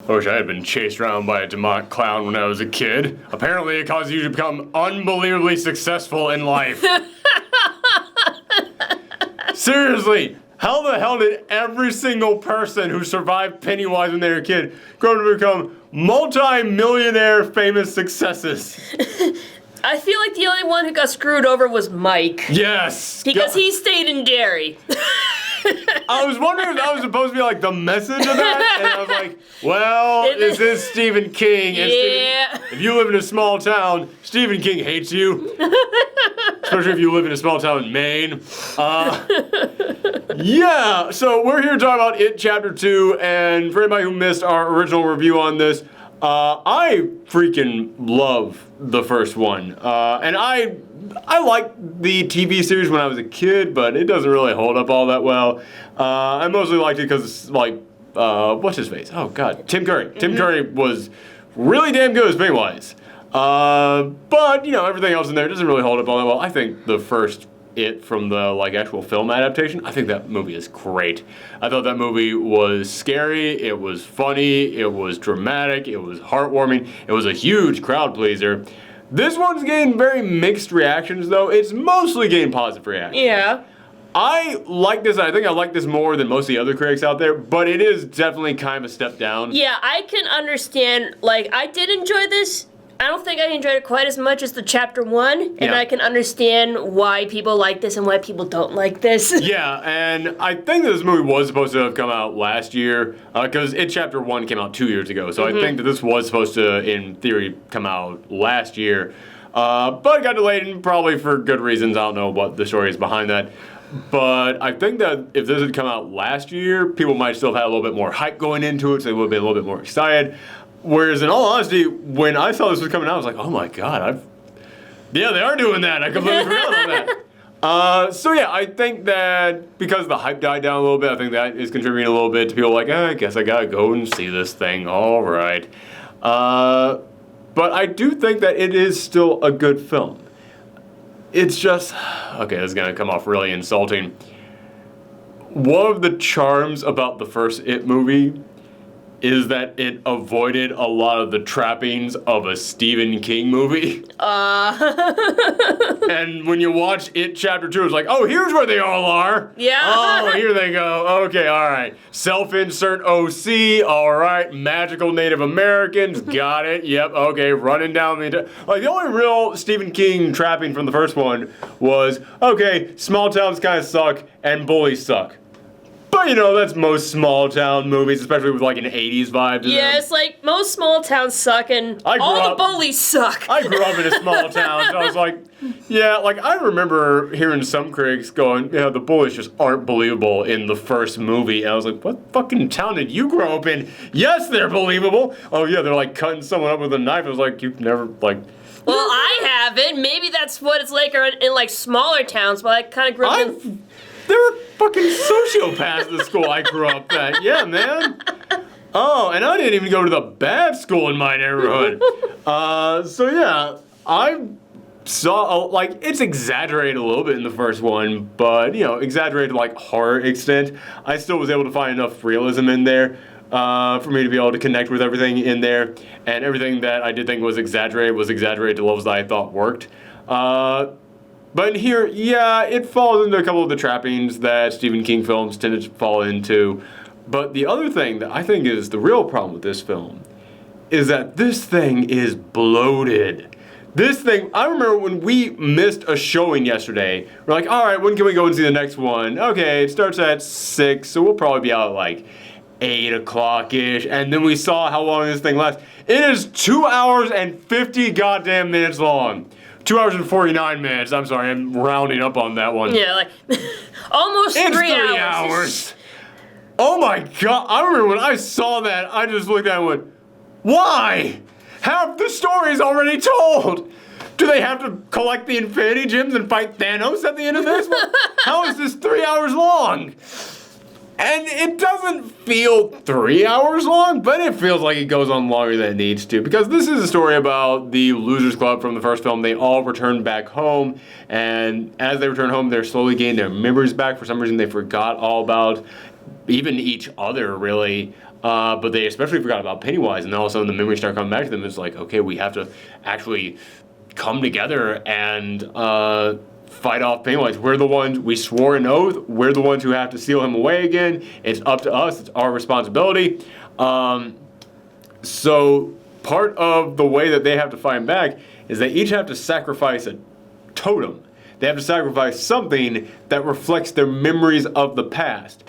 I wish I had been chased around by a demonic clown when I was a kid. Apparently it causes you to become unbelievably successful in life. Seriously, how the hell did every single person who survived Pennywise when they were a kid grow to become multi-millionaire famous successes? I feel like the only one who got screwed over was Mike. Yes! Because he stayed in Derry. I was wondering if that was supposed to be like the message of that, and I was like, well, this is Stephen King. And Yeah. if you live in a small town, Stephen King hates you. Especially if you live in a small town in Maine. Yeah, so we're here to talk about It Chapter 2, and for anybody who missed our original review on this, I freaking love the first one. And I liked the TV series when I was a kid, but it doesn't really hold up all that well. I mostly liked it because it's like, what's his face? Oh, God, Tim Curry. Mm-hmm. Tim Curry was really damn good as Pennywise. But, you know, everything else in there doesn't really hold up all that well. I think the first It from the, like, actual film adaptation, I think that movie is great. I thought that movie was scary, it was funny, it was dramatic, it was heartwarming, it was a huge crowd pleaser. This one's getting very mixed reactions, though. It's mostly getting positive reactions. Yeah. I like this. I think I like this more than most of the other critics out there, but it is definitely kind of a step down. Yeah, I can understand, like, I did enjoy this. I don't think I enjoyed it quite as much as the Chapter 1, and I can understand why people like this and why people don't like this. Yeah, and I think that this movie was supposed to have come out last year, because It Chapter 1 came out 2 years ago, so I think that this was supposed to, in theory, come out last year. But it got delayed, and probably for good reasons. I don't know what the story is behind that. But I think that if this had come out last year, people might still have had a little bit more hype going into it, so they would have been a little bit more excited. Whereas, in all honesty, when I saw this was coming out, I was like, oh my God, yeah, they are doing that. I completely forgot about that. So yeah, I think that because the hype died down a little bit, I think that is contributing a little bit to people like, I guess I gotta go and see this thing. All right. But I do think that it is still a good film. It's just, okay, this is gonna come off really insulting. One of the charms about the first It movie is that it avoided a lot of the trappings of a Stephen King movie. And when you watch It Chapter 2, it's like, oh, here's where they all are. Yeah. Oh, here they go. Okay, all right. Self-insert OC, all right. Magical Native Americans, got it. Yep, okay, running down the... Like, the only real Stephen King trapping from the first one was, okay, small towns kind of suck, and bullies suck. But, you know, that's most small town movies, especially with, like, an 80s vibe to them. Yeah, it's like, most small towns suck, and all the bullies suck. I grew up in a small town, so I was like, yeah, like, I remember hearing some critics going, yeah, the bullies just aren't believable in the first movie. And I was like, what fucking town did you grow up in? Yes, they're believable. Oh, yeah, they're, like, cutting someone up with a knife. I was like, you've never, like... Well, I haven't. Maybe that's what it's like in like, smaller towns, but I kind of grew up in... There were fucking sociopaths in the school I grew up at. Yeah, man. Oh, and I didn't even go to the bad school in my neighborhood. So yeah, I saw, like, it's exaggerated a little bit in the first one, but, you know, exaggerated to, like, horror extent. I still was able to find enough realism in there for me to be able to connect with everything in there, and everything that I did think was exaggerated to levels that I thought worked. But here, yeah, it falls into a couple of the trappings that Stephen King films tend to fall into. But the other thing that I think is the real problem with this film is that this thing is bloated. This thing, I remember when we missed a showing yesterday, we're like, all right, when can we go and see the next one? Okay, it starts at 6, so we'll probably be out at like 8 o'clock-ish. And then we saw how long this thing lasts. It is 2 hours and 50 goddamn minutes long. 2 hours and 49 minutes. I'm sorry, I'm rounding up on that one. Yeah, like, almost it's 3 3 hours. Oh my God, I remember when I saw that, I just looked at it and went, why? Half the story's already told. Do they have to collect the Infinity Gems and fight Thanos at the end of this one? How is this 3 hours long? And it doesn't feel 3 hours long, but it feels like it goes on longer than it needs to. Because this is a story about the Losers Club from the first film. They all return back home, and as they return home, they're slowly gaining their memories back. For some reason, they forgot all about even each other, really. But they especially forgot about Pennywise, and then all of a sudden the memories start coming back to them. It's like, okay, we have to actually come together and fight off Pennywise. We're the ones, we swore an oath, we're the ones who have to seal him away again. It's up to us, it's our responsibility. So part of the way that they have to fight him back is they each have to sacrifice a totem. They have to sacrifice something that reflects their memories of the past.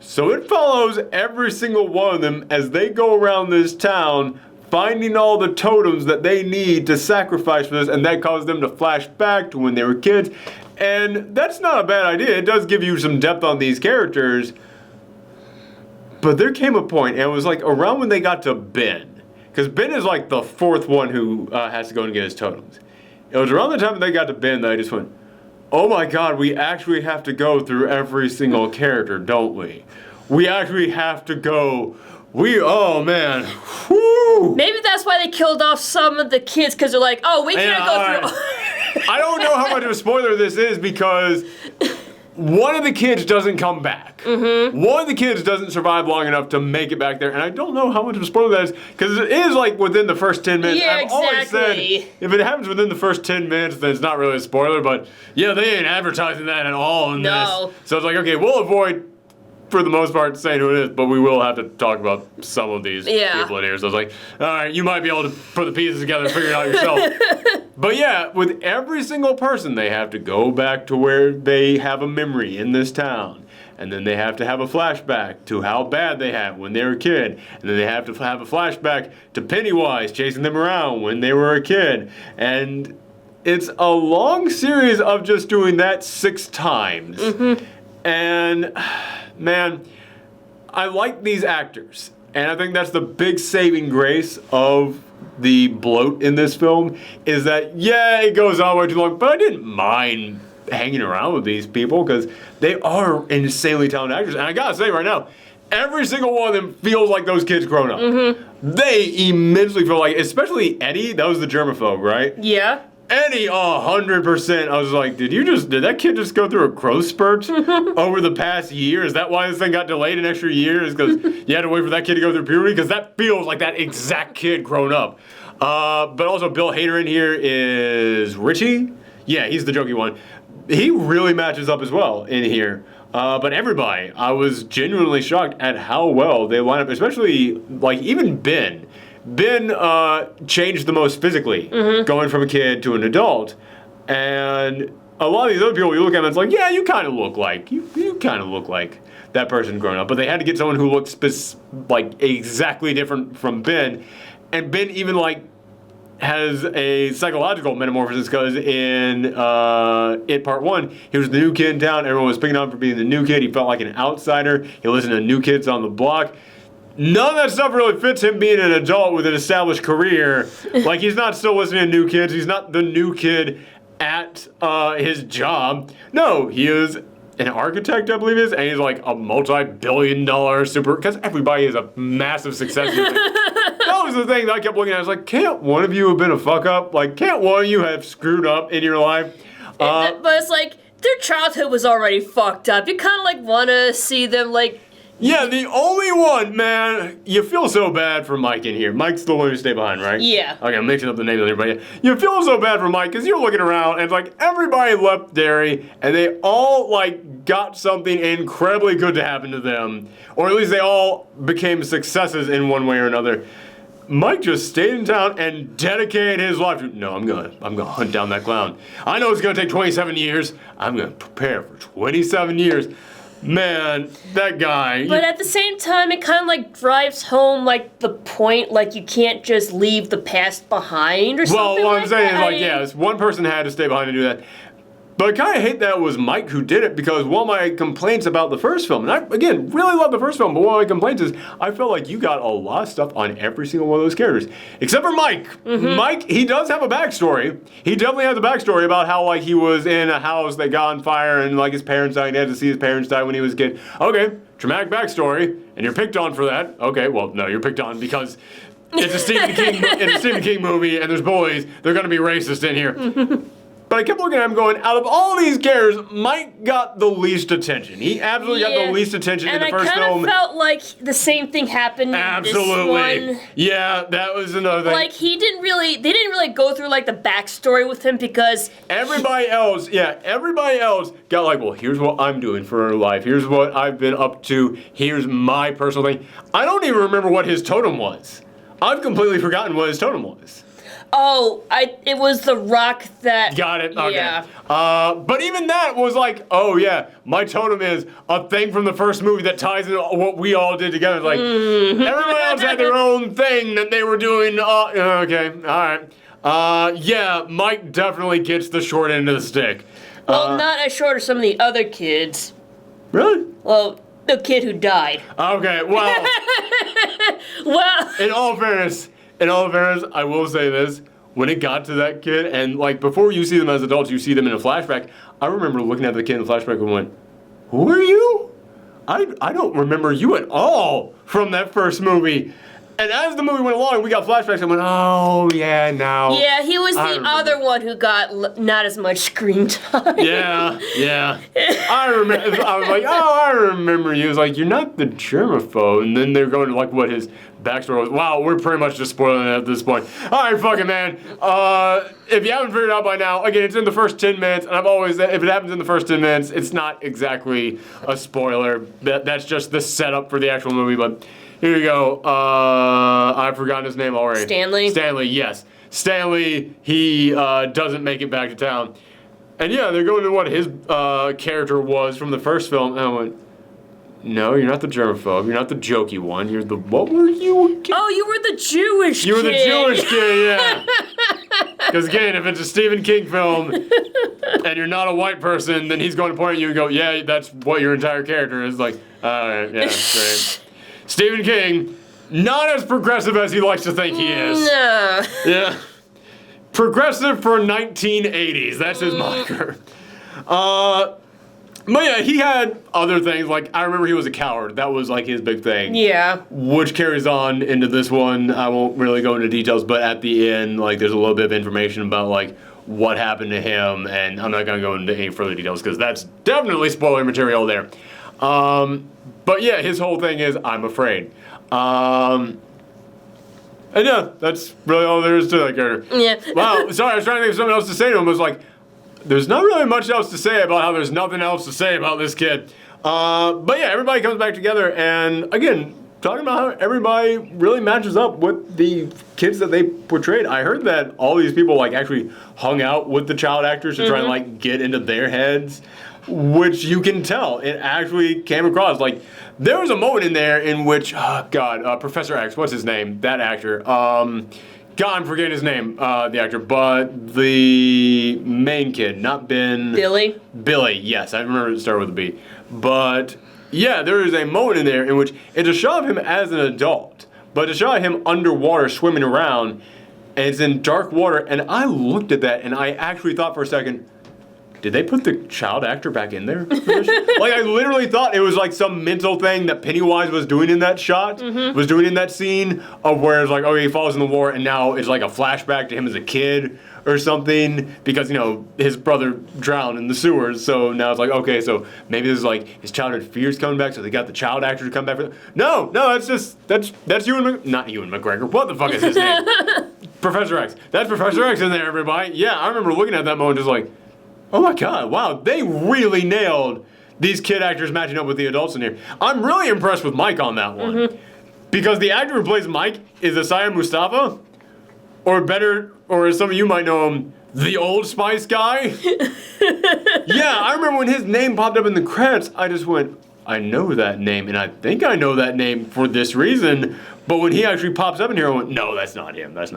So it follows every single one of them as they go around this town finding all the totems that they need to sacrifice for this, and that causes them to flash back to when they were kids. And that's not a bad idea. It does give you some depth on these characters. But there came a point, and it was like around when they got to Ben. Because Ben is like the fourth one who has to go and get his totems. It was around the time that they got to Ben that I just went, oh my God, we actually have to go through every single character, don't we? We actually have to go. Oh man. Whew. Maybe that's why they killed off some of the kids, because they're like, oh, we can't go through. I don't know how much of a spoiler this is because one of the kids doesn't come back. Mm-hmm. One of the kids doesn't survive long enough to make it back there, and I don't know how much of a spoiler that is because it is like within the first 10 minutes. Yeah, I've always said exactly. if it happens within the first 10 minutes, then it's not really a spoiler, but yeah, they ain't advertising that at all in this. So it's like, okay, we'll avoid for the most part saying who it is, but we will have to talk about some of these people in here. So I was like, all right, you might be able to put the pieces together and figure it out yourself. But yeah, with every single person, they have to go back to where they have a memory in this town. And then they have to have a flashback to how bad they had when they were a kid. And then they have to have a flashback to Pennywise chasing them around when they were a kid. And it's a long series of just doing that 6 times. Mm-hmm. And man, I like these actors. And I think that's the big saving grace of the bloat in this film is that, yeah, it goes on way too long, but I didn't mind hanging around with these people because they are insanely talented actors. And I gotta say right now, every single one of them feels like those kids grown up. Mm-hmm. They immensely feel like, especially Eddie, that was the germaphobe, right? Yeah. Eddie, 100%. I was like, did that kid just go through a growth spurt over the past year? Is that why this thing got delayed an extra year? Is because you had to wait for that kid to go through puberty? Because that feels like that exact kid grown up. But also Bill Hader in here is Richie. Yeah, he's the jokey one. He really matches up as well in here. But everybody, I was genuinely shocked at how well they line up, especially like even Ben. Ben changed the most physically, going from a kid to an adult. And a lot of these other people, you look at them, it's like, yeah, you kind of look like, you kind of look like that person growing up. But they had to get someone who looked like exactly different from Ben. And Ben even like has a psychological metamorphosis because in It Part 1, he was the new kid in town. Everyone was picking on him for being the new kid. He felt like an outsider. He listened to New Kids on the Block. None of that stuff really fits him being an adult with an established career. Like, he's not still listening to New Kids. He's not the new kid at his job. No, he is an architect, I believe he is, and he's like a multi-billion-dollar super... Because everybody is a massive success. That was the thing that I kept looking at. I was like, can't one of you have been a fuck-up? Like, can't one of you have screwed up in your life? But it's like, their childhood was already fucked up. You kind of like want to see them like... Yeah, the only one, man, you feel so bad for Mike in here. Mike's the one who stayed behind, right? Yeah. Okay, I'm mixing up the names of everybody. You feel so bad for Mike because you're looking around and it's like everybody left Derry and they all like got something incredibly good to happen to them. Or at least they all became successes in one way or another. Mike just stayed in town and dedicated his life to, no, I'm gonna hunt down that clown. I know it's gonna take 27 years. I'm gonna prepare for 27 years. Man, that guy. But at the same time, it kind of like drives home like the point, like you can't just leave the past behind or something. Well, what like I'm saying that. is like, yes, one person had to stay behind and do that. But I kind of hate that it was Mike who did it because one of my complaints about the first film, and I, again, really love the first film, but one of my complaints is I felt like you got a lot of stuff on every single one of those characters. Except for Mike. Mm-hmm. Mike, he does have a backstory. He definitely has a backstory about how, like, he was in a house that got on fire and, like, his parents died and he had to see his parents die when he was a kid. Okay, traumatic backstory, and you're picked on for that. Okay, well, no, you're picked on because it's a Stephen King movie and there's boys. They're going to be racist in here. But I kept looking at him going, out of all these characters, Mike got the least attention. He absolutely got the least attention in the first film. And I kind of felt like the same thing happened in this one. Yeah, that was another thing. Like, they didn't really go through, like, the backstory with him because... Everybody else got like, well, here's what I'm doing for life. Here's what I've been up to. Here's my personal thing. I don't even remember what his totem was. I've completely forgotten what his totem was. Oh, it was the rock that... Got it, okay. Yeah. But even that was like, oh yeah, my totem is a thing from the first movie that ties into what we all did together. It's like, everyone else had their own thing that they were doing. Okay, alright. Yeah, Mike definitely gets the short end of the stick. Well, not as short as some of the other kids. Really? Well, the kid who died. Okay, well... well... In all fairness, I will say this. When it got to that kid, and like before you see them as adults, you see them in a flashback. I remember looking at the kid in the flashback and went, who are you? I don't remember you at all from that first movie. And as the movie went along, we got flashbacks. I went, oh yeah, now. Yeah, he was the other one who got not as much screen time. Yeah. I remember. I was like, oh, I remember you. It was like, you're not the germaphobe. And then they're going to like what his backstory was. Wow, we're pretty much just spoiling it at this point. All right, fucking man. If you haven't figured it out by now, again, it's in the first 10 minutes. And I've always said, if it happens in the first 10 minutes, it's not exactly a spoiler. That's just the setup for the actual movie. But here you go. I've forgotten his name already. Stanley, yes. Stanley, he doesn't make it back to town. And yeah, they're going to what his character was from the first film. And I went, no, you're not the germaphobe. You're not the jokey one. You're the, what were you again? Oh, you were the Jewish kid. You were the Jewish kid, yeah. Because again, if it's a Stephen King film and you're not a white person, then he's going to point at you and go, yeah, that's what your entire character is. Like, all right, yeah, great. Stephen King, not as progressive as he likes to think he is. No. Yeah. Progressive for 1980s. That's his moniker. But yeah, he had other things. Like, I remember he was a coward. That was, like, his big thing. Yeah. Which carries on into this one. I won't really go into details, but at the end, like, there's a little bit of information about, like, what happened to him. And I'm not going to go into any further details because that's definitely spoiler material there. But yeah, his whole thing is, I'm afraid. And yeah, that's really all there is to that character. Yeah. Wow, sorry, I was trying to think of something else to say to him. I was like, there's not really much else to say about how there's nothing else to say about this kid. But yeah, everybody comes back together, and again, talking about how everybody really matches up with the kids that they portrayed. I heard that all these people like actually hung out with the child actors to try and like get into their heads, which you can tell. It actually came across. Like, there was a moment in there in which, Professor X, what's his name? That actor. God, I'm forgetting his name, the actor, but the main kid, not Ben. Billy? Billy, yes, I remember it started with a B. But, yeah, there is a moment in there in which it's a shot of him as an adult, but it's a shot of him underwater swimming around, and it's in dark water, and I looked at that, and I actually thought for a second, did they put the child actor back in there? Like, I literally thought it was like some mental thing that Pennywise was doing in that shot, was doing in that scene of where it's like, oh, he falls in the water and now it's like a flashback to him as a kid or something because, you know, his brother drowned in the sewers. So now it's like, okay, so maybe this is like his childhood fears coming back, so they got the child actor to come back. No, that's not Ewan McGregor. What the fuck is his name? Professor X. That's Professor X in there, everybody. Yeah, I remember looking at that moment just like, oh my god, wow, they really nailed these kid actors matching up with the adults in here. I'm really impressed with Mike on that one. Because the actor who plays Mike is Isaiah Mustafa, or better, or as some of you might know him, the Old Spice guy. Yeah, I remember when his name popped up in the credits, I just went, I know that name, and I think I know that name for this reason. But when he actually pops up in here, I went, no, that's not him, that's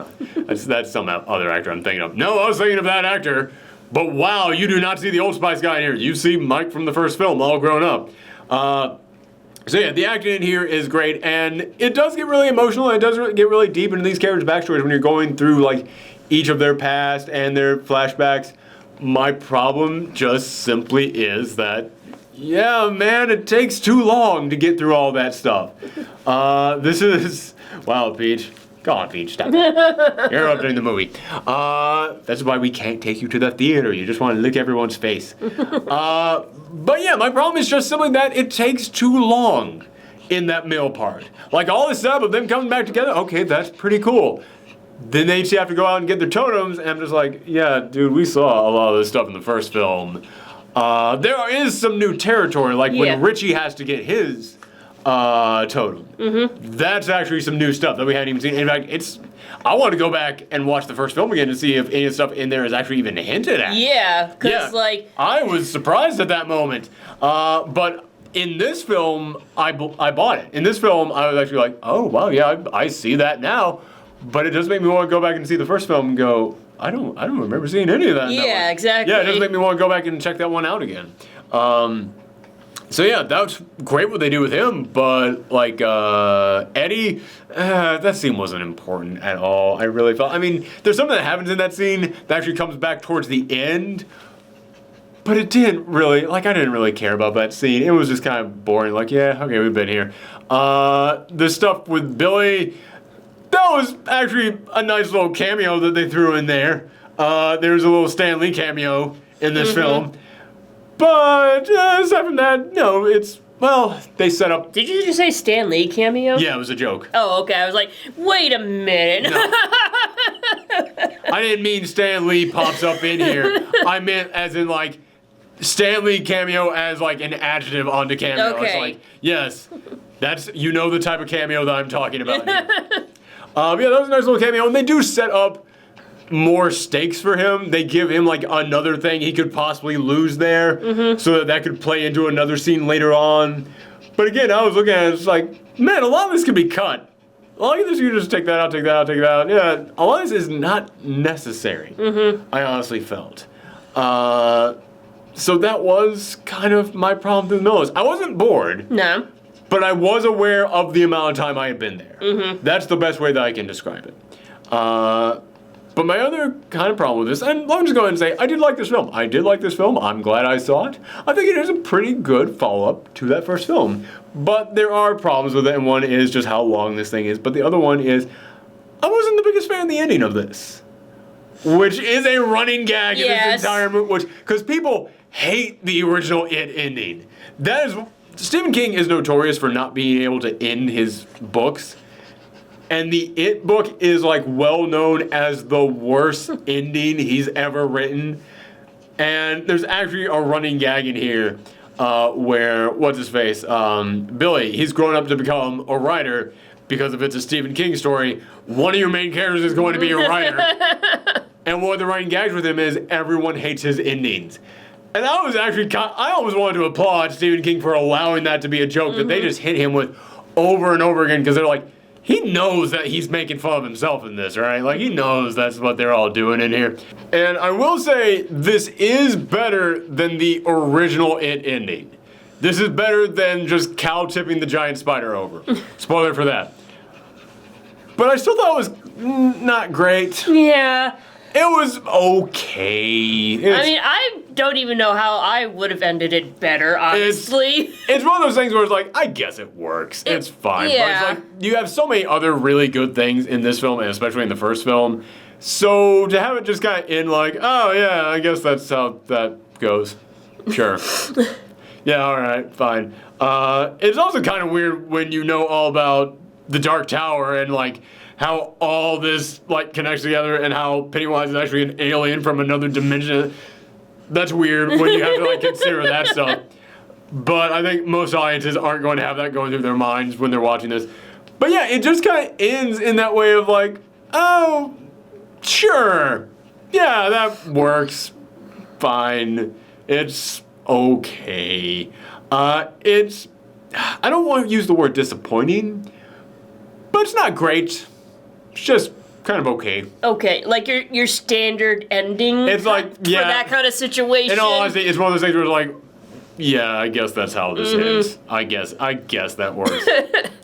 some other actor I'm thinking of. No, I was thinking of that actor. But wow, you do not see the Old Spice guy in here. You see Mike from the first film, all grown up. So yeah, the acting in here is great, and it does get really emotional, and it does get really deep into these characters' backstories when you're going through like each of their past and their flashbacks. My problem just simply is that, yeah, man, it takes too long to get through all that stuff. This is, wow, Peach. Go on, Peach, stop it. You're interrupting the movie. That's why we can't take you to the theater. You just want to lick everyone's face. But yeah, my problem is just simply that it takes too long in that middle part. Like all this stuff of them coming back together, okay, that's pretty cool. Then they have to go out and get their totems, and I'm just like, yeah, dude, we saw a lot of this stuff in the first film. There is some new territory, like when Richie has to get his totem. That's actually some new stuff that we hadn't even seen. In fact, I want to go back and watch the first film again to see if any of the stuff in there is actually even hinted at. Yeah, because like... I was surprised at that moment. But in this film, I bought it. In this film, I was actually like, oh, wow, yeah, I see that now. But it does make me want to go back and see the first film and go, I don't remember seeing any of that. Yeah, exactly. Yeah, it does make me want to go back and check that one out again. So yeah, that's great what they do with him, but like Eddie, that scene wasn't important at all. I really felt. I mean, there's something that happens in that scene that actually comes back towards the end, but it didn't really. Like, I didn't really care about that scene. It was just kind of boring. Like, yeah, okay, we've been here. The stuff with Billy, that was actually a nice little cameo that they threw in there. There's a little Stanley cameo in this film. But aside from that, no, they set up... Did you just say Stan Lee cameo? Yeah, it was a joke. Oh, okay. I was like, wait a minute. No. I didn't mean Stan Lee pops up in here. I meant as in, like, Stan Lee cameo as, like, an adjective onto cameo. Okay. It's like, yes, that's, you know the type of cameo that I'm talking about here. Yeah, that was a nice little cameo. And they do set up more stakes for him. They give him like another thing he could possibly lose there, so that could play into another scene later on. But again, I was looking at it, it's like, man, a lot of this could be cut. A lot of this you just take that out, take that out, take that out. Yeah, a lot of this is not necessary. I honestly felt. So that was kind of my problem with the Millers. I wasn't bored. No. But I was aware of the amount of time I had been there. That's the best way that I can describe it. But my other kind of problem with this, and let me just go ahead and say, I did like this film. I did like this film. I'm glad I saw it. I think it is a pretty good follow-up to that first film. But there are problems with it, and one is just how long this thing is. But the other one is, I wasn't the biggest fan of the ending of this. Which is a running gag in this entire movie. Because people hate the original It ending. That is... Stephen King is notorious for not being able to end his books. And the It book is like well known as the worst ending he's ever written. And there's actually a running gag in here where, what's his face? Billy, he's grown up to become a writer because if it's a Stephen King story, one of your main characters is going to be a writer. And one of the running gags with him is everyone hates his endings. And I was actually, I always wanted to applaud Stephen King for allowing that to be a joke that they just hit him with over and over again because they're like, he knows that he's making fun of himself in this, right? Like, he knows that's what they're all doing in here. And I will say, this is better than the original It ending. This is better than just Cal tipping the giant spider over. Spoiler for that. But I still thought it was not great. Yeah. It was okay. I mean, I don't even know how I would have ended it better, honestly. It's one of those things where it's like, I guess it works. It's fine. Yeah. But it's like, you have so many other really good things in this film, and especially in the first film. So to have it just kind of end like, oh yeah, I guess that's how that goes. Sure. Yeah, all right, fine. It's also kind of weird when you know all about the Dark Tower and like, how all this like connects together and how Pennywise is actually an alien from another dimension. That's weird when you have to like consider that stuff. But I think most audiences aren't going to have that going through their minds when they're watching this. But yeah, it just kind of ends in that way of like, oh, sure. Yeah, that works. Fine. It's okay. I don't want to use the word disappointing, but it's not great. It's just kind of okay. Okay, like your standard ending. It's like, yeah, for that kind of situation. In all honesty, it's one of those things where it's like, yeah, I guess that's how this ends. I guess that works.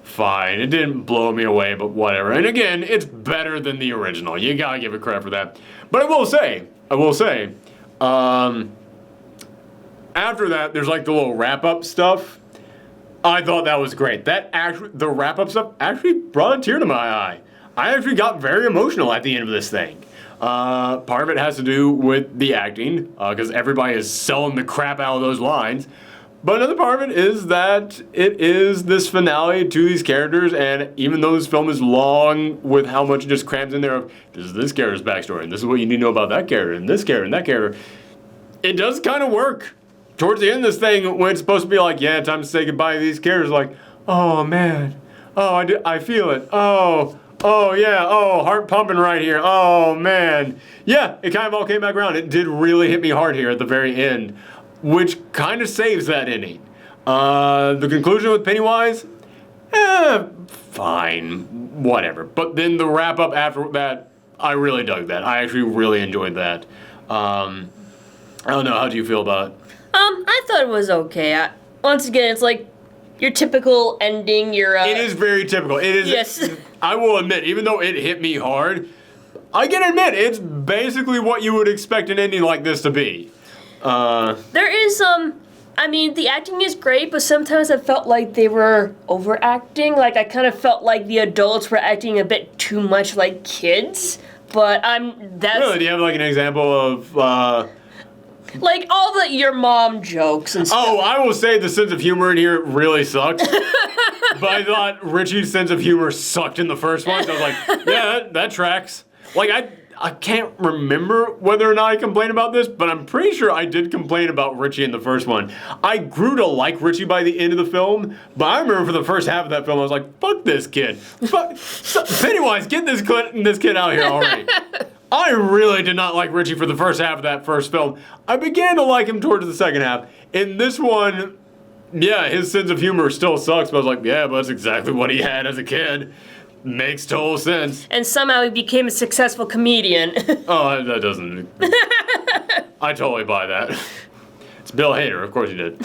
Fine. It didn't blow me away, but whatever. And again, it's better than the original. You gotta give it credit for that. But I will say, after that, there's like the little wrap-up stuff. I thought that was great. The wrap-up stuff actually brought a tear to my eye. I actually got very emotional at the end of this thing. Part of it has to do with the acting, because everybody is selling the crap out of those lines. But another part of it is that it is this finale to these characters, and even though this film is long with how much it just crams in there of, this is this character's backstory, and this is what you need to know about that character, and this character, and that character, it does kind of work. Towards the end of this thing, when it's supposed to be like, yeah, time to say goodbye to these characters, like, oh man, oh, I feel it, oh yeah, oh, heart pumping right here, oh man. Yeah, it kind of all came back around. It did really hit me hard here at the very end, which kind of saves that ending. The conclusion with Pennywise, fine, whatever. But then the wrap up after that, I really dug that. I actually really enjoyed that. I don't know, how do you feel about it? I thought it was okay. Once again, it's like your typical ending. It is very typical. It is. Yes. I will admit, even though it hit me hard, I can admit it's basically what you would expect an ending like this to be. There is I mean, the acting is great, but sometimes I felt like they were overacting. Like, I kind of felt like the adults were acting a bit too much like kids. But that's... Really? Do you have, like, an example of, like, all the your mom jokes and stuff. Oh, I will say the sense of humor in here really sucked. But I thought Richie's sense of humor sucked in the first one, so I was like, yeah, that tracks. Like, I can't remember whether or not I complained about this, but I'm pretty sure I did complain about Richie in the first one. I grew to like Richie by the end of the film, but I remember for the first half of that film, I was like, fuck this kid. Pennywise, get this kid out here already. I really did not like Richie for the first half of that first film. I began to like him towards the second half. In this one, yeah, his sense of humor still sucks, but I was like, yeah, but that's exactly what he had as a kid. Makes total sense. And somehow he became a successful comedian. Oh, that doesn't... I totally buy that. It's Bill Hader, of course he did.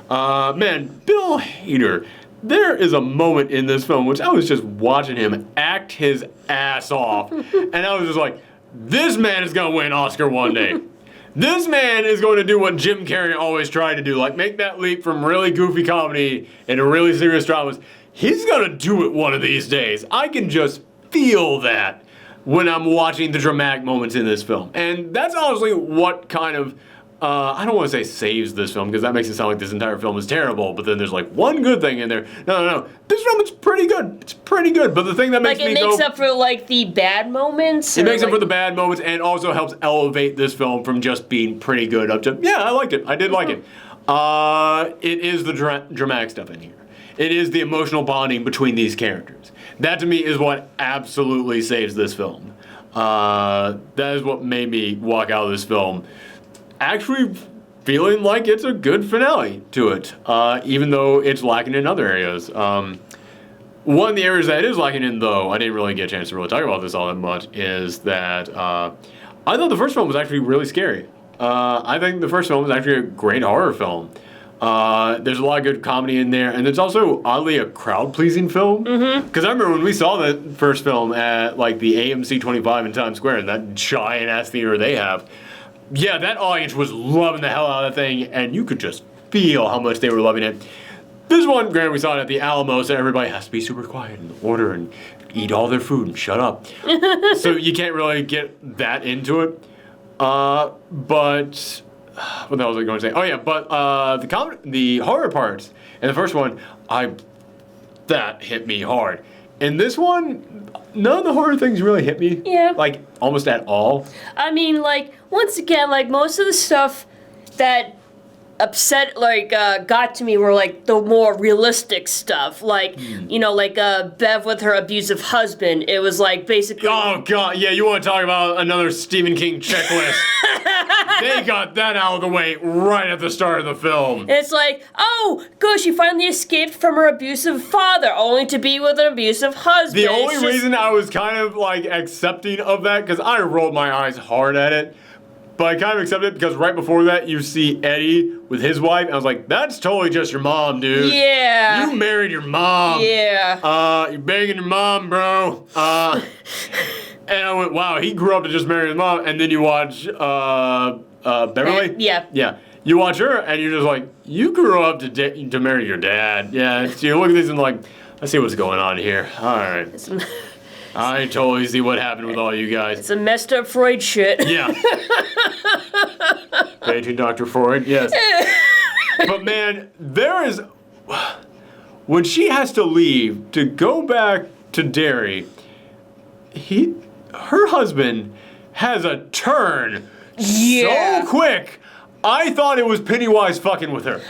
Man, Bill Hader, there is a moment in this film which I was just watching him act his ass off. And I was just like, this man is going to win an Oscar one day. This man is going to do what Jim Carrey always tried to do, like make that leap from really goofy comedy into really serious dramas. He's gonna do it one of these days. I can just feel that when I'm watching the dramatic moments in this film. And that's honestly what kind of, I don't want to say saves this film, because that makes it sound like this entire film is terrible, but then there's like one good thing in there. No. This film is pretty good. It's pretty good, but the thing that makes me go... Like, it makes up for, like, the bad moments? It makes up for the bad moments, and also helps elevate this film from just being pretty good up to, yeah, I liked it. I did like it. It is the dramatic stuff in here. It is the emotional bonding between these characters. That, to me, is what absolutely saves this film. That is what made me walk out of this film actually feeling like it's a good finale to it, even though it's lacking in other areas. One of the areas that it is lacking in, though, I didn't really get a chance to really talk about this all that much, is that I thought the first film was actually really scary. I think the first film was actually a great horror film. There's a lot of good comedy in there, and it's also oddly a crowd-pleasing film. Because I remember when we saw that first film at like the AMC 25 in Times Square, in that giant-ass theater they have, yeah, that audience was loving the hell out of that thing, and you could just feel how much they were loving it. This one, granted, we saw it at the Alamo, so everybody has to be super quiet and order and eat all their food and shut up. So you can't really get that into it. But... what the hell was I going to say? Oh yeah, but the horror parts in the first one, that hit me hard. In this one, none of the horror things really hit me. Yeah. Like, almost at all. I mean, like, once again, like, most of the stuff that got to me were, like, the more realistic stuff. Like, you know, like, Bev with her abusive husband. It was, like, basically... Oh, God, yeah, you want to talk about another Stephen King checklist. They got that out of the way right at the start of the film. And it's like, oh, good, she finally escaped from her abusive father, only to be with an abusive husband. The only reason I was kind of, like, accepting of that, because I rolled my eyes hard at it, but I kind of accepted it because right before that, you see Eddie with his wife, and I was like, that's totally just your mom, dude. Yeah. You married your mom. Yeah. You're banging your mom, bro. And I went, wow, he grew up to just marry his mom, and then you watch Beverly? Yeah. Yeah. You watch her, and you're just like, you grew up to marry your dad. Yeah, so you look at this and like, I see what's going on here. All right. I totally see what happened with all you guys. It's a messed up Freud shit. Yeah. Paging Dr. Freud, yes. But man, there is... When she has to leave to go back to Derry, her husband has a turn so quick. I thought it was Pennywise fucking with her.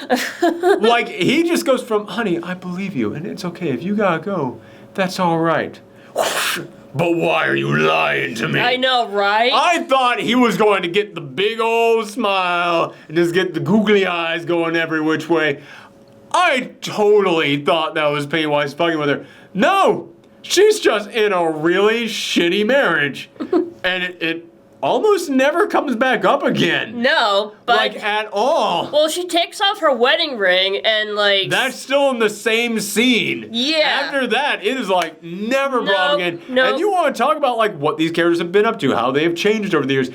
Like, he just goes from, honey, I believe you, and it's okay. If you gotta go, that's all right. But why are you lying to me? I know, right? I thought he was going to get the big old smile and just get the googly eyes going every which way. I totally thought that was Pennywise fucking with her. No! She's just in a really shitty marriage. And it almost never comes back up again. No, but... Like, at all. Well, she takes off her wedding ring and, like... That's still in the same scene. Yeah. After that, it is, like, never brought up again. No. And you want to talk about, like, what these characters have been up to, how they have changed over the years.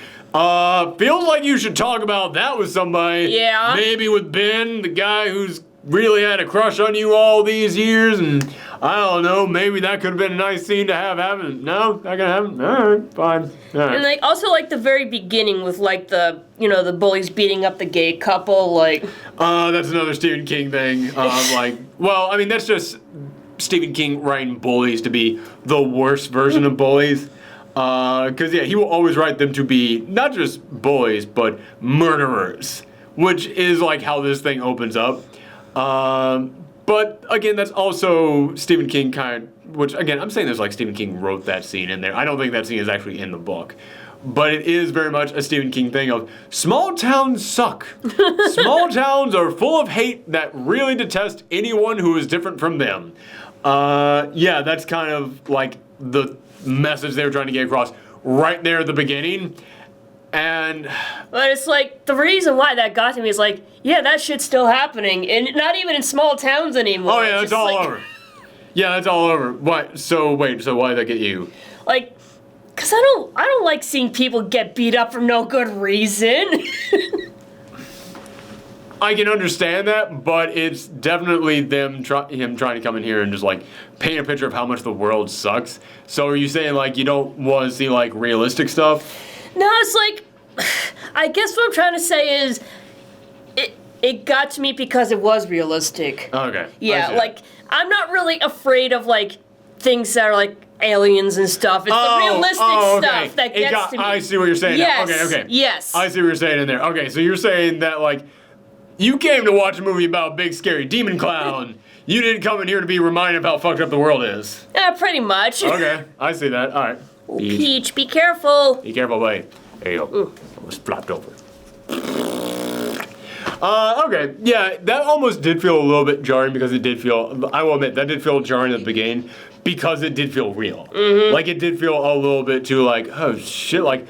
Feels like you should talk about that with somebody. Yeah. Maybe with Ben, the guy who's really had a crush on you all these years, and I don't know, maybe that could have been a nice scene to have happen. No, not gonna happen. All right, fine. All right. And like also like the very beginning with like the the bullies beating up the gay couple, like. That's another Stephen King thing. Like, well, I mean that's just Stephen King writing bullies to be the worst version of bullies. Because yeah, he will always write them to be not just bullies but murderers, which is like how this thing opens up. But again, that's also Stephen King which again, I'm saying this like Stephen King wrote that scene in there. I don't think that scene is actually in the book. But it is very much a Stephen King thing of small towns suck. Small towns are full of hate that really detest anyone who is different from them. Yeah, that's kind of like the message they were trying to get across right there at the beginning. And but it's like the reason why that got to me is like, yeah, that shit's still happening, and not even in small towns anymore. Oh yeah, that's all over. Yeah, that's all over. What? So wait, so why did that get you? Like, cause I don't like seeing people get beat up for no good reason. I can understand that, but it's definitely him trying to come in here and just like paint a picture of how much the world sucks. So are you saying like you don't want to see like realistic stuff? No, it's like, I guess what I'm trying to say is, it got to me because it was realistic. Okay. Yeah, like, I'm not really afraid of, like, things that are, like, aliens and stuff. It's the realistic stuff that gets to me. I see what you're saying. Yes. Now. Okay. Yes. I see what you're saying in there. Okay, so you're saying that, like, you came to watch a movie about a big, scary demon clown. You didn't come in here to be reminded of how fucked up the world is. Yeah, pretty much. Okay, I see that. All right. Oh, Peach, be careful. Be careful, buddy. There you go. Almost flopped over. Okay, yeah, that almost did feel a little bit jarring because it did feel, I will admit, that did feel jarring at the beginning because it did feel real. Mm-hmm. Like, it did feel a little bit too like, oh shit, like,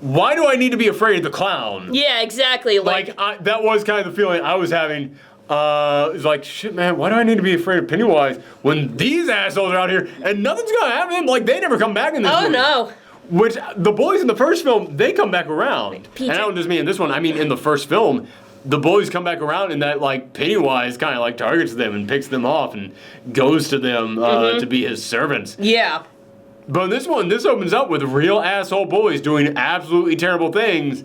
why do I need to be afraid of the clown? Yeah, exactly. Like that was kind of the feeling I was having. It's like, shit, man, why do I need to be afraid of Pennywise when these assholes are out here and nothing's gonna happen to them? Like, they never come back in this movie. No. Which, the bullies in the first film, they come back around. And I don't just mean in this one, I mean in the first film, the bullies come back around and that, like, Pennywise kind of, like, targets them and picks them off and goes to them to be his servants. Yeah. But in this one, this opens up with real asshole bullies doing absolutely terrible things,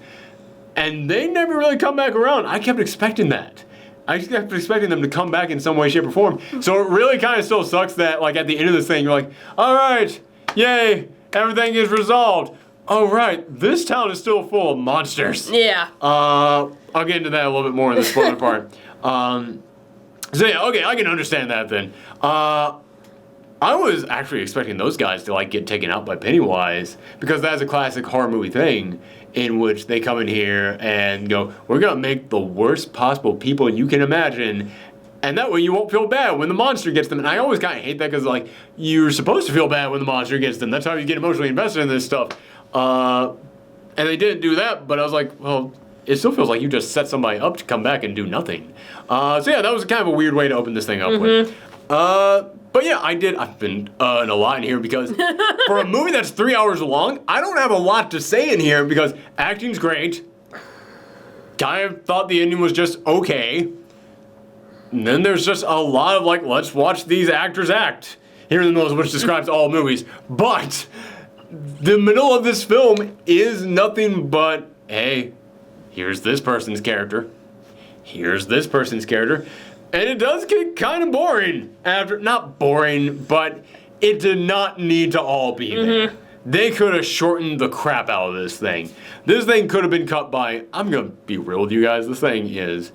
and they never really come back around. I kept expecting that. I kept expecting them to come back in some way, shape, or form. So it really kind of still sucks that, like, at the end of this thing, you're like, all right, yay, everything is resolved. Oh, right, this town is still full of monsters. Yeah. I'll get into that a little bit more in the spoiler part. So yeah, okay, I can understand that then. I was actually expecting those guys to like get taken out by Pennywise because that's a classic horror movie thing in which they come in here and go, we're gonna make the worst possible people you can imagine, and that way you won't feel bad when the monster gets them. And I always kind of hate that because like you're supposed to feel bad when the monster gets them. That's how you get emotionally invested in this stuff. And they didn't do that, but I was like, well, it still feels like you just set somebody up to come back and do nothing. So yeah, that was kind of a weird way to open this thing up with. But yeah, I've been in a lot in here because for a movie that's 3 hours long, I don't have a lot to say in here because acting's great. Kind of thought the ending was just okay. And then there's just a lot of like, let's watch these actors act here in the middle, which describes all movies. But the middle of this film is nothing but, hey, here's this person's character. Here's this person's character. And it does get kind of boring after, not boring, but it did not need to all be there. They could have shortened the crap out of this thing. This thing could have been cut by, I'm going to be real with you guys, this thing is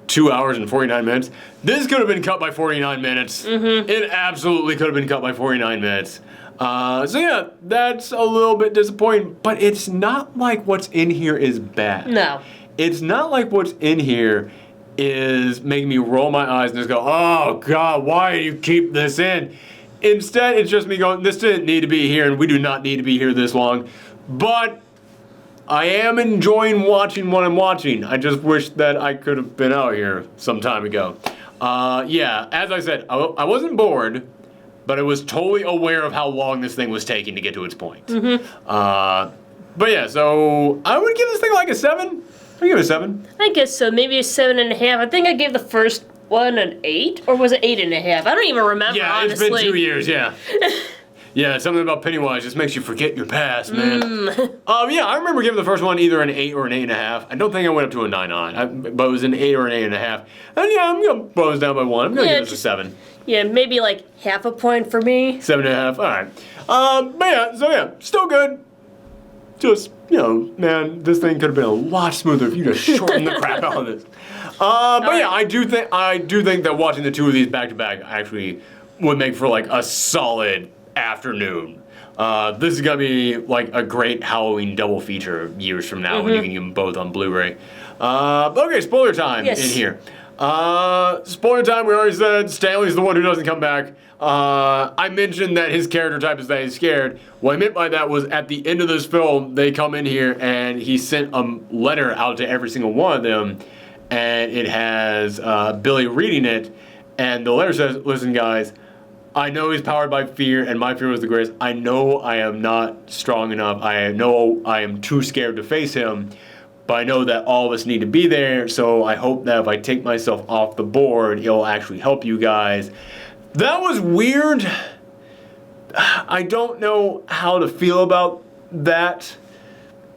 2 hours and 49 minutes. This could have been cut by 49 minutes. It absolutely could have been cut by 49 minutes. So yeah, that's a little bit disappointing, but it's not like what's in here is bad. No. It's not like what's in here is making me roll my eyes and just go, oh God, why do you keep this in? Instead, it's just me going, this didn't need to be here and we do not need to be here this long. But I am enjoying watching what I'm watching. I just wish that I could have been out here some time ago. Yeah, as I said, I wasn't bored, but I was totally aware of how long this thing was taking to get to its point. But yeah, so I would give this thing like a 7. I give it a 7. I guess so. Maybe a 7.5. I think I gave the first one an 8, or was it 8.5? I don't even remember. Yeah, honestly. It's been 2 years. Yeah. Yeah, something about Pennywise just makes you forget your past, man. Yeah, I remember giving the first one either an 8 or an 8.5. I don't think I went up to a 9 on it, but it was an 8 or an 8.5. And yeah, I'm gonna blow this down by 1. I'm gonna give this a 7. Yeah, maybe like half a point for me. 7.5. All right. But yeah, so yeah, still good. Just, you know, man, this thing could have been a lot smoother if you just shortened the crap out of this. But yeah, I do think that watching the two of these back to back actually would make for like a solid afternoon. This is gonna be like a great Halloween double feature years from now when you can get them both on Blu-ray. Okay, spoiler time in here. Spoiler time, we already said Stanley's the one who doesn't come back. I mentioned that his character type is that he's scared. What I meant by that was at the end of this film, they come in here and he sent a letter out to every single one of them, and it has Billy reading it, and the letter says, listen guys, I know he's powered by fear, and my fear was the greatest. I know I am not strong enough. I know I am too scared to face him, but I know that all of us need to be there, so I hope that if I take myself off the board, it'll actually help you guys. That was weird. I don't know how to feel about that,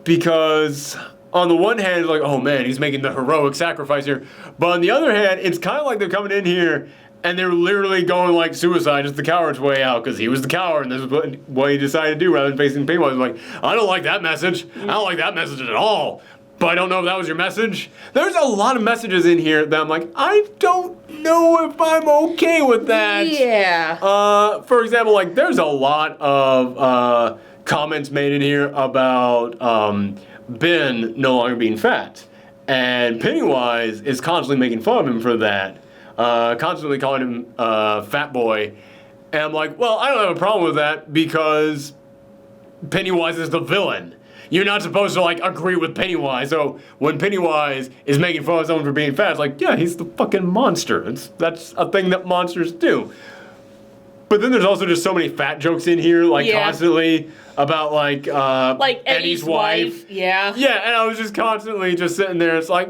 because on the one hand, it's like, oh man, he's making the heroic sacrifice here. But on the other hand, it's kind of like they're coming in here and they're literally going like suicide, just the coward's way out, because he was the coward and this is what he decided to do rather than facing Pennywise. Like, I don't like that message. I don't like that message at all. But I don't know if that was your message. There's a lot of messages in here that I'm like, I don't know if I'm okay with that. Yeah. For example, like there's a lot of comments made in here about Ben no longer being fat. And Pennywise is constantly making fun of him for that. Constantly calling him fat boy. And I'm like, well, I don't have a problem with that because Pennywise is the villain. You're not supposed to, like, agree with Pennywise. So when Pennywise is making fun of someone for being fat, it's like, yeah, he's the fucking monster. That's a thing that monsters do. But then there's also just so many fat jokes in here, like, constantly about, like Eddie's wife. Yeah. Yeah, and I was just constantly just sitting there. It's like,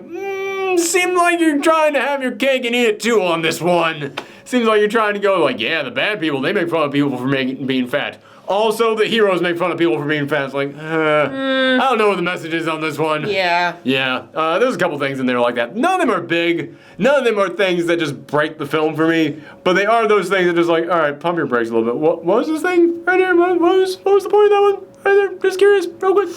seems like you're trying to have your cake and eat it too on this one. Seems like you're trying to go, like, yeah, the bad people, they make fun of people for being fat. Also, the heroes make fun of people for being fat. It's like, I don't know what the message is on this one. Yeah. Yeah. There's a couple things in there like that. None of them are big. None of them are things that just break the film for me. But they are those things that just like, all right, pump your brakes a little bit. What was this thing right here? What was the point of that one? Right there. Just curious, real quick.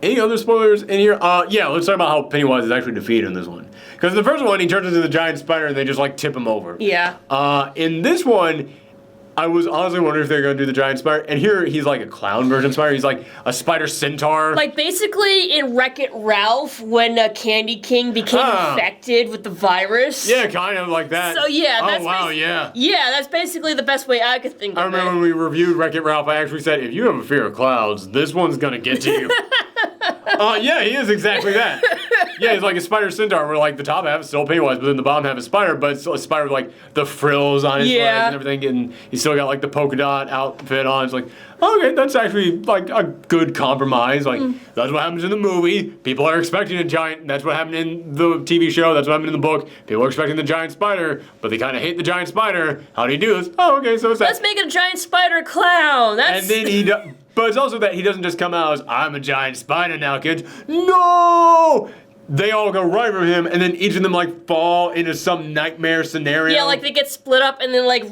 Any other spoilers in here? Yeah, let's talk about how Pennywise is actually defeated in this one. Because in the first one, he turns into the giant spider and they just like tip him over. Yeah. In this one, I was honestly wondering if they're going to do the giant spider. And here, he's like a clown version spider. He's like a spider centaur. Like, basically, in Wreck-It Ralph, when Candy King became infected with the virus. Yeah, kind of like that. So, yeah. Oh, wow, yeah. Yeah, that's basically the best way I could think of it. I remember when we reviewed Wreck-It Ralph, I actually said, if you have a fear of clouds, this one's going to get to you. Yeah, he is exactly that. Yeah, it's like a spider centaur where like the top half is still Pennywise, but then the bottom half is spider, but it's still a spider with like the frills on his legs and everything, and he's still got like the polka dot outfit on. It's like, okay, that's actually like a good compromise. Like that's what happens in the movie. People are expecting a giant. That's what happened in the TV show. That's what happened in the book. People are expecting the giant spider, but they kind of hate the giant spider. How do you do this? Oh, okay, so it's let's make a giant spider clown. And then but it's also that he doesn't just come out as, I'm a giant spider now, kids. No! They all go right for him, and then each of them like fall into some nightmare scenario. Yeah, like they get split up, and then like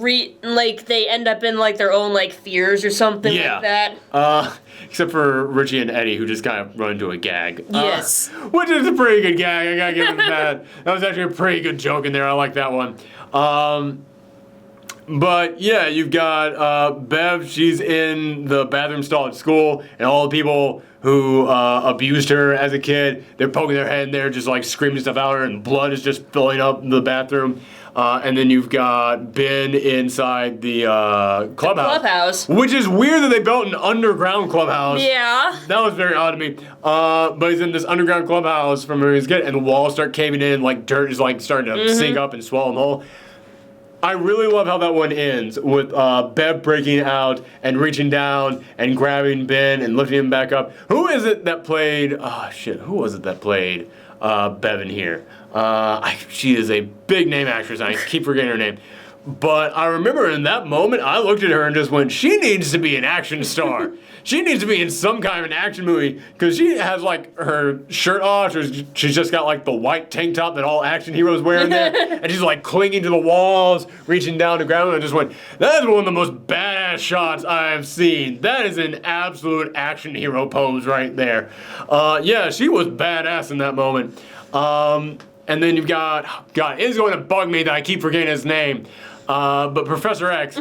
they end up in like their own like fears or something like that. Except for Richie and Eddie, who just kind of run into a gag. Yes. Which is a pretty good gag. I gotta give them that. That was actually a pretty good joke in there. I like that one. But yeah, you've got Bev. She's in the bathroom stall at school, and all the people who abused her as a kid, they're poking their head in there, just like screaming stuff out at her, and blood is just filling up the bathroom. And then you've got Ben inside the clubhouse. Which is weird that they built an underground clubhouse. Yeah. That was very odd to me. But he's in this underground clubhouse from where he's getting, and the walls start caving in, like dirt is like starting to sink up and swallow him whole. I really love how that one ends with Bev breaking out and reaching down and grabbing Ben and lifting him back up. Who is it that played? Who was it that played Bev in here? She is a big name actress. I keep forgetting her name. But I remember in that moment, I looked at her and just went, she needs to be an action star. She needs to be in some kind of an action movie because she has like her shirt off. She's just got like the white tank top that all action heroes wear in there. And she's like clinging to the walls, reaching down to grab them. And I just went, that is one of the most badass shots I have seen. That is an absolute action hero pose right there. Yeah, she was badass in that moment. And then you've got, God, it's going to bug me that I keep forgetting his name. But Professor X,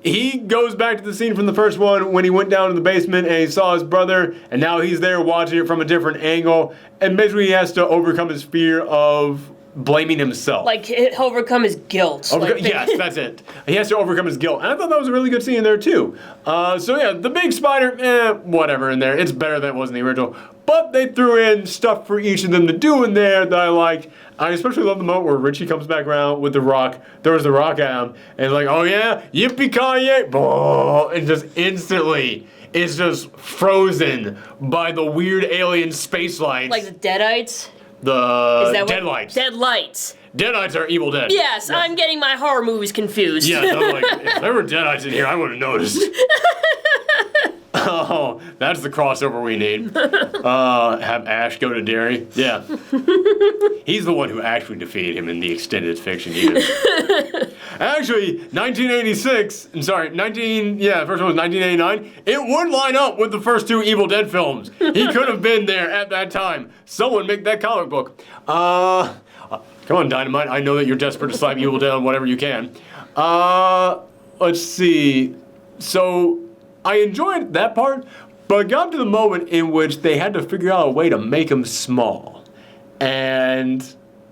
he goes back to the scene from the first one when he went down to the basement and he saw his brother, and now he's there watching it from a different angle, and basically he has to overcome his fear of blaming himself. Like, he'll overcome his guilt. Yes, that's it. He has to overcome his guilt. And I thought that was a really good scene in there, too. So yeah, the big spider, whatever in there. It's better than it was in the original. But they threw in stuff for each of them to do in there that I liked. I especially love the moment where Richie comes back around with the rock, throws the rock at him, and he's like, oh yeah, yippee-ki-yay, and just instantly is just frozen by the weird alien space lights. Like the Deadites? The Deadlights. Deadlights. Deadites are Evil Dead. Yes, I'm getting my horror movies confused. Yeah, I'm like, if there were Deadites in here, I would have noticed. Oh, that's the crossover we need. Have Ash go to Derry. Yeah. He's the one who actually defeated him in the extended fiction either. Actually, 1986, the first one was 1989. It would line up with the first two Evil Dead films. He could have been there at that time. Someone make that comic book. Come on, Dynamite. I know that you're desperate to slap Evil Dead on whatever you can. Let's see. So, I enjoyed that part, but it got to the moment in which they had to figure out a way to make him small. And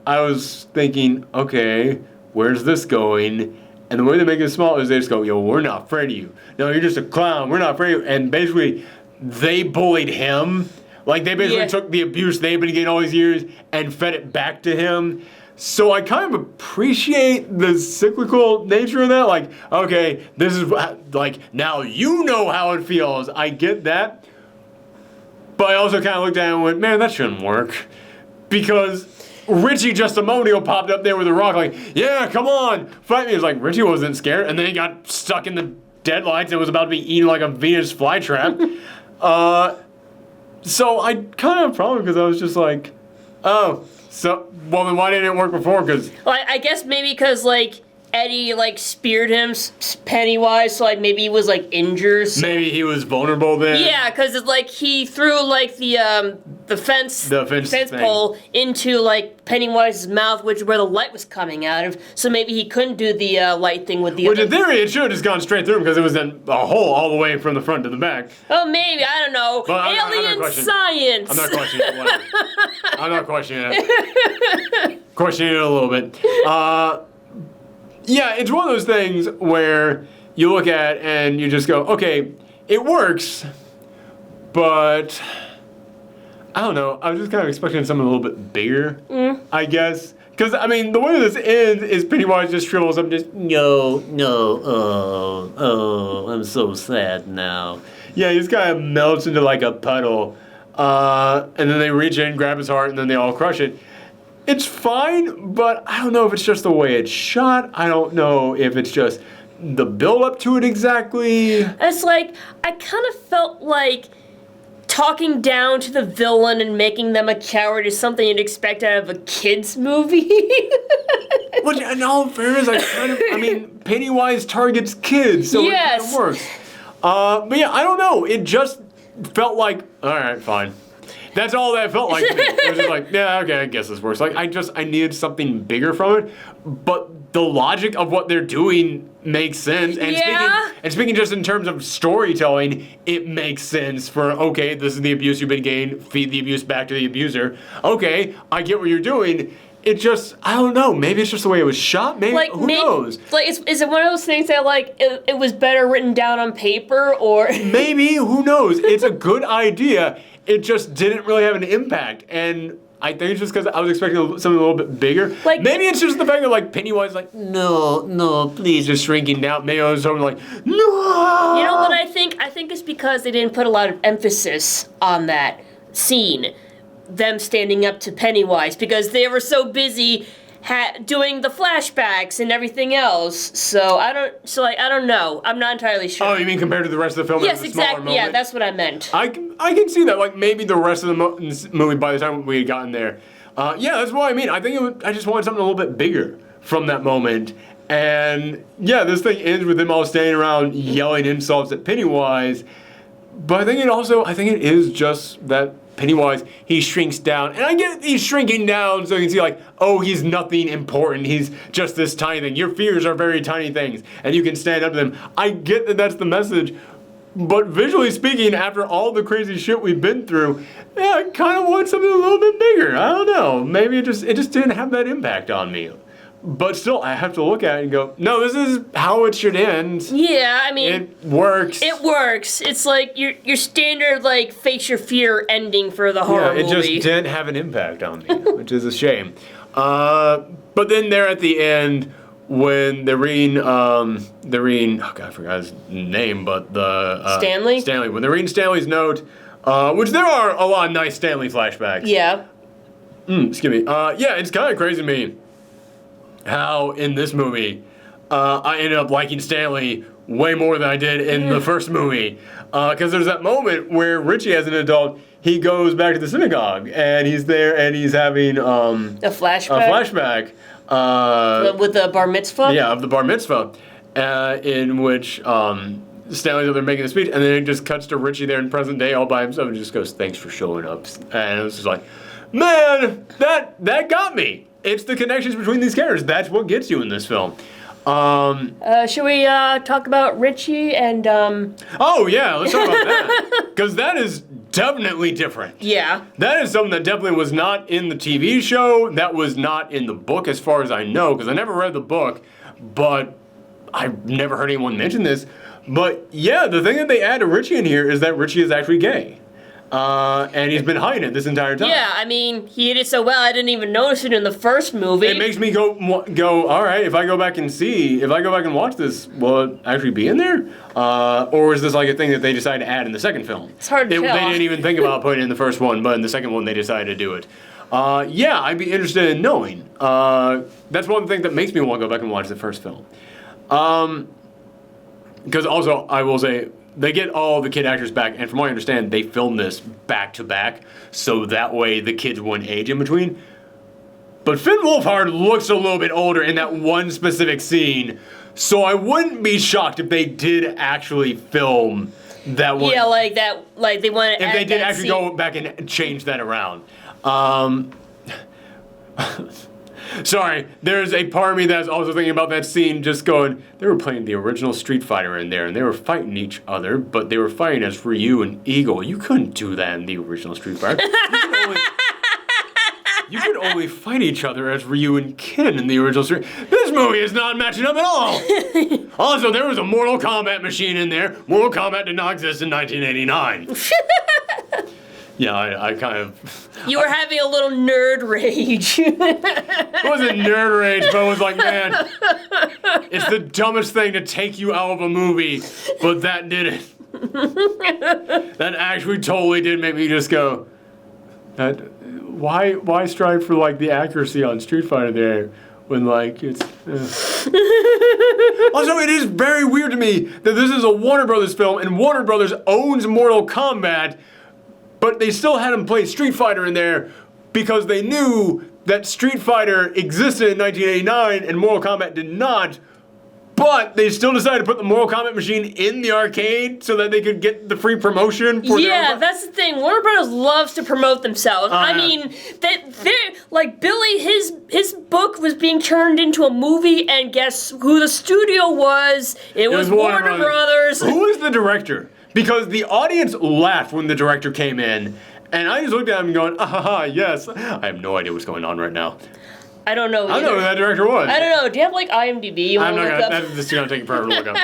I was thinking, okay, where's this going? And the way they make him small is they just go, yo, we're not afraid of you. No, you're just a clown. We're not afraid of you. And basically, they bullied him. Like, they basically took the abuse they've been getting all these years and fed it back to him. So I kind of appreciate the cyclical nature of that. Like, okay, this is like, now you know how it feels. I get that. But I also kind of looked at it and went, man, that shouldn't work. Because Richie just a moment ago popped up there with a rock like, yeah, come on, fight me. It's like, Richie wasn't scared. And then he got stuck in the deadlights and was about to be eaten like a Venus flytrap. So I kind of have a problem because I was just like, oh, so, well, then why didn't it work before? Because I guess maybe because, like, Eddie, like, speared him Pennywise, so, like, maybe he was, like, injured. Maybe he was vulnerable then. Yeah, because, like, he threw, like, the fence pole into, like, Pennywise's mouth, which is where the light was coming out of, so maybe he couldn't do the light thing with the Which, in theory, it should have just gone straight through him, because it was in a hole all the way from the front to the back. Oh, maybe, I don't know. But alien science! I'm not questioning it, whatever. I'm not questioning it. Questioning it a little bit. Yeah, it's one of those things where you look at and you just go, okay, it works, but I don't know. I was just kind of expecting something a little bit bigger, I guess. Because, I mean, the way this ends is Pennywise just shrivels up and just, no, I'm so sad now. Yeah, he just kind of melts into like a puddle. And then they reach in, grab his heart, and then they all crush it. It's fine, but I don't know if it's just the way it's shot. I don't know if it's just the build up to it exactly. It's like, I kind of felt like talking down to the villain and making them a coward is something you'd expect out of a kid's movie. Which, in all fairness, I mean, Pennywise targets kids, so it kind of works. But yeah, I don't know. It just felt like, all right, fine. That's all that felt like to me. It was just like, yeah, okay, I guess this works. Like, I needed something bigger from it, but the logic of what they're doing makes sense. And speaking just in terms of storytelling, it makes sense for, okay, this is the abuse you've been getting, feed the abuse back to the abuser. Okay, I get what you're doing. It just, I don't know, maybe it's just the way it was shot, maybe, who knows? Like, is it one of those things that, like, it was better written down on paper, or? Maybe, who knows? It's a good idea. It just didn't really have an impact, and I think it's just because I was expecting something a little bit bigger. Like, maybe it's just the fact that like Pennywise, like no, please, just shrinking down. Maybe I was something like no. You know what I think? I think it's because they didn't put a lot of emphasis on that scene, them standing up to Pennywise, because they were so busy doing the flashbacks and everything else. So I don't know. I'm not entirely sure. Oh, you mean compared to the rest of the film? Yes, exactly. Yeah, that's what I meant. I can see that. Like maybe the rest of the movie by the time we had gotten there. Yeah, that's what I mean. I think I just wanted something a little bit bigger from that moment. And yeah, this thing ends with them all standing around yelling insults at Pennywise. But I think it is just that Pennywise, he shrinks down. And I get he's shrinking down so you can see like, oh, he's nothing important. He's just this tiny thing. Your fears are very tiny things. And you can stand up to them. I get that that's the message. But visually speaking, after all the crazy shit we've been through, yeah, I kind of want something a little bit bigger. I don't know. Maybe it just didn't have that impact on me. But still, I have to look at it and go, no, this is how it should end. Yeah, I mean... It works. It works. It's like your standard, like, face your fear ending for the horror movie. Yeah, it just didn't have an impact on me, which is a shame. But then there at the end, when they're reading, oh God, I forgot his name, but Stanley? Stanley. When they're reading Stanley's note, which there are a lot of nice Stanley flashbacks. Yeah. Excuse me. Yeah, it's kind of crazy to me how in this movie I ended up liking Stanley way more than I did in the first movie. Because there's that moment where Richie, as an adult, he goes back to the synagogue and he's there and he's having a flashback. With the bar mitzvah? Yeah, of the bar mitzvah, in which Stanley's up there making the speech, and then it just cuts to Richie there in present day all by himself and just goes, "Thanks for showing up." And it was just like, man, that got me. It's the connections between these characters. That's what gets you in this film. Should we talk about Richie and Oh yeah, let's talk about that. Because that is definitely different. Yeah. That is something that definitely was not in the TV show. That was not in the book as far as I know, because I never read the book, but I've never heard anyone mention this. But yeah, the thing that they add to Richie in here is that Richie is actually gay. And he's been hiding it this entire time. Yeah, I mean, he did it so well, I didn't even notice it in the first movie. It makes me go, all right, if I go back and watch this, will it actually be in there? Or is this like a thing that they decided to add in the second film? It's hard to tell. They didn't even think about putting it in the first one, but in the second one they decided to do it. Yeah, I'd be interested in knowing. That's one thing that makes me want to go back and watch the first film. Because also, I will say, they get all the kid actors back, and from what I understand, they filmed this back to back, so that way the kids wouldn't age in between. But Finn Wolfhard looks a little bit older in that one specific scene, so I wouldn't be shocked if they did actually film that one. Yeah, like that, like they wanted to add if they did that actually scene. go back and change that around. Sorry, there's a part of me that's also thinking about that scene, just going, they were playing the original Street Fighter in there, and they were fighting each other, but they were fighting as Ryu and Eagle. You couldn't do that in the original Street Fighter. You could only fight each other as Ryu and Ken in the original Street. This movie is not matching up at all. Also, there was a Mortal Kombat machine in there. Mortal Kombat did not exist in 1989. Yeah, I kind of... You were having a little nerd rage. It wasn't nerd rage, but it was like, man, it's the dumbest thing to take you out of a movie, but that did it. That actually totally did make me just go, why strive for, like, the accuracy on Street Fighter there when, like, it's... Also, it is very weird to me that this is a Warner Brothers film, and Warner Brothers owns Mortal Kombat, but they still had him play Street Fighter in there because they knew that Street Fighter existed in 1989 and Mortal Kombat did not, but they still decided to put the Mortal Kombat machine in the arcade so that they could get the free promotion for Yeah, that's the thing. Warner Brothers loves to promote themselves. I mean, they like Billy, his book was being turned into a movie, and guess who the studio was? It was Warner Brothers. Who was the director? Because the audience laughed when the director came in, and I just looked at him going, yes. I have no idea what's going on right now. I don't know. I don't know who that director was. I don't know. Do you have like IMDb? I'm not gonna. This is gonna take forever to look up.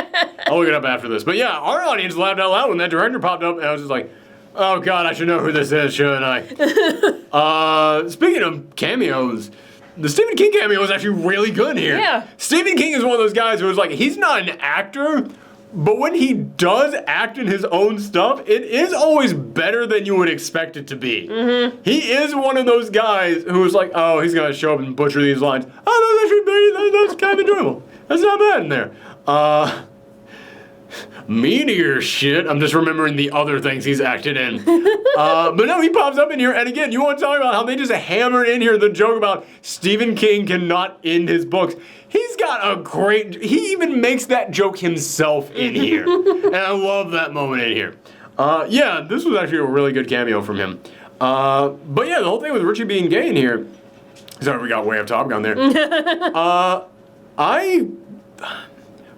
I'll look it up after this. But yeah, our audience laughed out loud when that director popped up, and I was just like, "Oh God, I should know who this is, shouldn't I?" Speaking of cameos, the Stephen King cameo is actually really good here. Yeah. Stephen King is one of those guys who is like, he's not an actor, but when he does act in his own stuff, it is always better than you would expect it to be. Mm-hmm. He is one of those guys who is like, oh, he's going to show up and butcher these lines. Oh, that's kind of enjoyable. That's not bad in there. Meteor shit. I'm just remembering the other things he's acted in. But no, he pops up in here, and again, you want to talk about how they just hammered in here the joke about Stephen King cannot end his books. He's got a great... He even makes that joke himself in here. And I love that moment in here. Yeah, this was actually a really good cameo from him. But yeah, the whole thing with Richie being gay in here... Sorry, we got way off Top Gun there.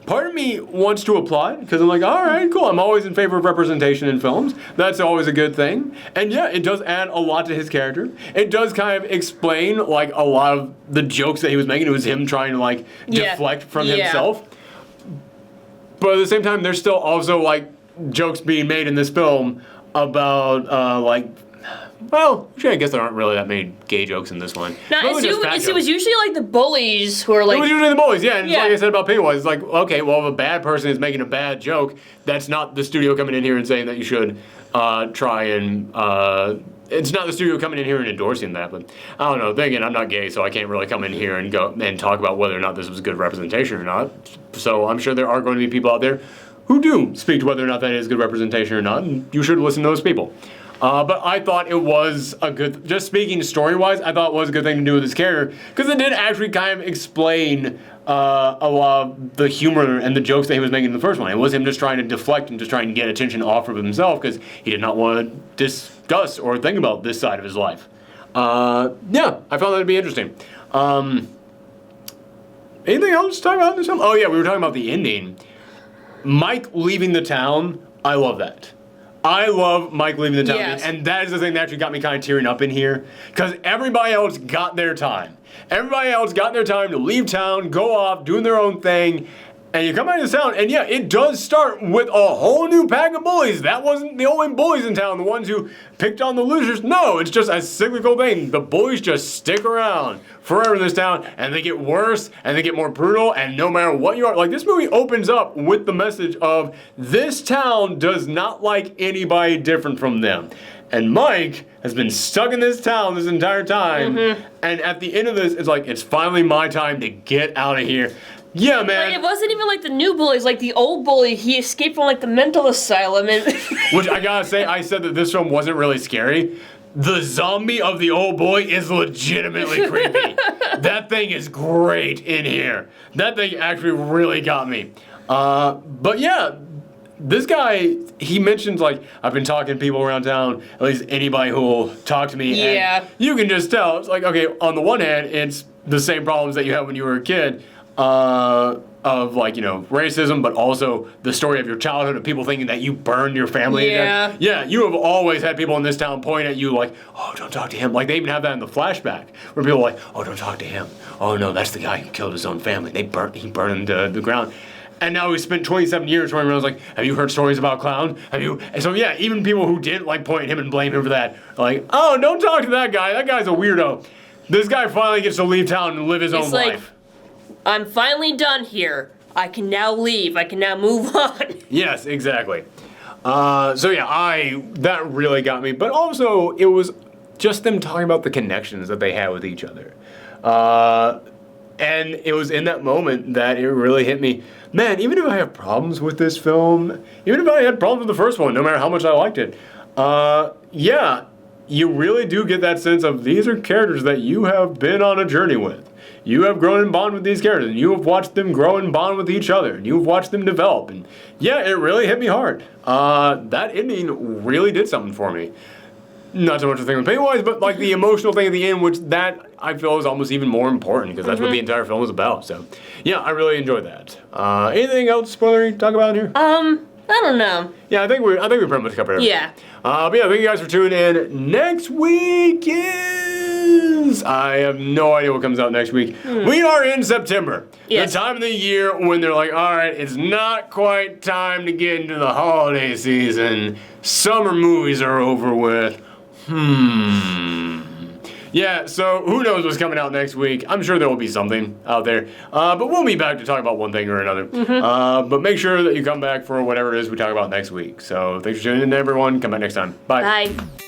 Part of me wants to applaud, because I'm like, all right, cool. I'm always in favor of representation in films. That's always a good thing. And yeah, it does add a lot to his character. It does kind of explain, like, a lot of the jokes that he was making. It was him trying to, like, deflect from himself. But at the same time, there's still also, like, jokes being made in this film about, like... Well, actually, I guess there aren't really that many gay jokes in this one. No, it was usually like the bullies who are like... It was usually the bullies, yeah. And like I said about Pennywise, it's like, okay, well, if a bad person is making a bad joke, that's not the studio coming in here and saying that you should try and... it's not the studio coming in here and endorsing that, but I don't know. Then again, I'm not gay, so I can't really come in here and go and talk about whether or not this was good representation or not. So I'm sure there are going to be people out there who do speak to whether or not that is good representation or not, and you should listen to those people. But I thought it was a good, just speaking story-wise, I thought it was a good thing to do with his character, because it did actually kind of explain a lot of the humor and the jokes that he was making in the first one. It was him just trying to deflect and just trying to get attention off of himself, because he did not want to discuss or think about this side of his life. Yeah, I found that to be interesting. Anything else to talk about in this film? Oh yeah, we were talking about the ending. Mike leaving the town, I love that. I love Mike leaving the town, and that is the thing that actually got me kind of tearing up in here, because everybody else got their time. Everybody else got their time to leave town, go off, doing their own thing, and you come out of town, and yeah, it does start with a whole new pack of bullies. That wasn't the only bullies in town, the ones who picked on the losers. No, it's just a cyclical thing. The bullies just stick around forever in this town, and they get worse, and they get more brutal, and no matter what you are, like, this movie opens up with the message of this town does not like anybody different from them. And Mike has been stuck in this town this entire time, and at the end of this, it's like, it's finally my time to get out of here. Yeah, man. Like, it wasn't even like the new bullies, like the old bully, he escaped from like the mental asylum and... Which I gotta say, I said that this film wasn't really scary. The zombie of the old boy is legitimately creepy. That thing is great in here. That thing actually really got me. But yeah, this guy, he mentions, like, I've been talking to people around town, at least anybody who will talk to me. Yeah. And you can just tell, it's like, okay, on the one hand, it's the same problems that you had when you were a kid. Of, like, you know, racism, but also the story of your childhood of people thinking that you burned your family again. Yeah, you have always had people in this town point at you like, oh, don't talk to him. Like, they even have that in the flashback, where people are like, oh, don't talk to him. Oh, no, that's the guy who killed his own family. He burned him to the ground. And now we spent 27 years running around like, have you heard stories about Clown? Have you? And so yeah, even people who didn't like point at him and blame him for that, are like, oh, don't talk to that guy. That guy's a weirdo. This guy finally gets to leave town and live his own life. I'm finally done here. I can now leave. I can now move on. Yes, exactly. So yeah, that really got me. But also, it was just them talking about the connections that they had with each other. And it was in that moment that it really hit me. Man, even if I have problems with this film, even if I had problems with the first one, no matter how much I liked it, yeah, you really do get that sense of these are characters that you have been on a journey with. You have grown and bonded with these characters, and you have watched them grow and bond with each other, and you have watched them develop. And yeah, it really hit me hard. That ending really did something for me. Not so much the thing with Pennywise, but like the emotional thing at the end, which that I feel is almost even more important because that's what the entire film is about. So, yeah, I really enjoyed that. Anything else spoilery to talk about here? I don't know. Yeah, I think we pretty much covered everything. Yeah. But yeah, thank you guys for tuning in. Next week is I have no idea what comes out next week. We are in September. Yes. The time of the year when they're like, all right, it's not quite time to get into the holiday season. Summer movies are over with. Yeah, so who knows what's coming out next week. I'm sure there will be something out there. But we'll be back to talk about one thing or another. But make sure that you come back for whatever it is we talk about next week. So thanks for tuning in, everyone. Come back next time. Bye. Bye.